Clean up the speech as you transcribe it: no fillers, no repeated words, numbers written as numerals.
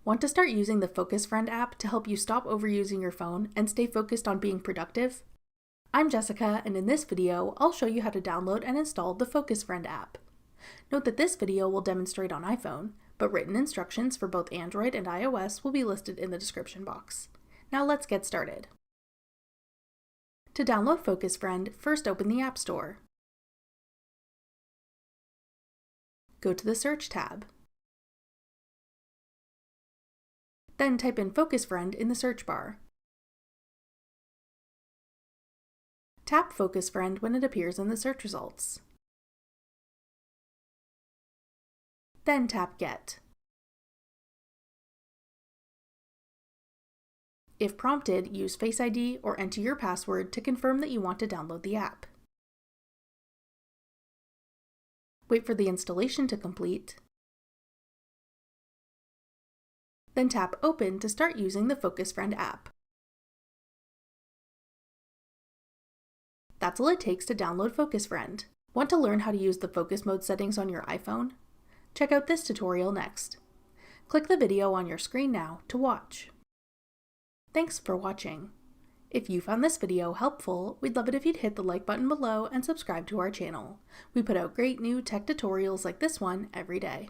Want to start using the Focus Friend app to help you stop overusing your phone and stay focused on being productive? I'm Jessica, and in this video, I'll show you how to download and install the Focus Friend app. Note that this video will demonstrate on iPhone, but written instructions for both Android and iOS will be listed in the description box. Now let's get started. To download Focus Friend, first open the App Store. Go to the Search tab. Then type in Focus Friend in the search bar. Tap Focus Friend when it appears in the search results. Then tap Get. If prompted, use Face ID or enter your password to confirm that you want to download the app. Wait for the installation to complete. Then tap Open to start using the Focus Friend app. That's all it takes to download Focus Friend. Want to learn how to use the focus mode settings on your iPhone? Check out this tutorial next. Click the video on your screen now to watch. Thanks for watching. If you found this video helpful, we'd love it if you'd hit the like button below and subscribe to our channel. We put out great new tech tutorials like this one every day.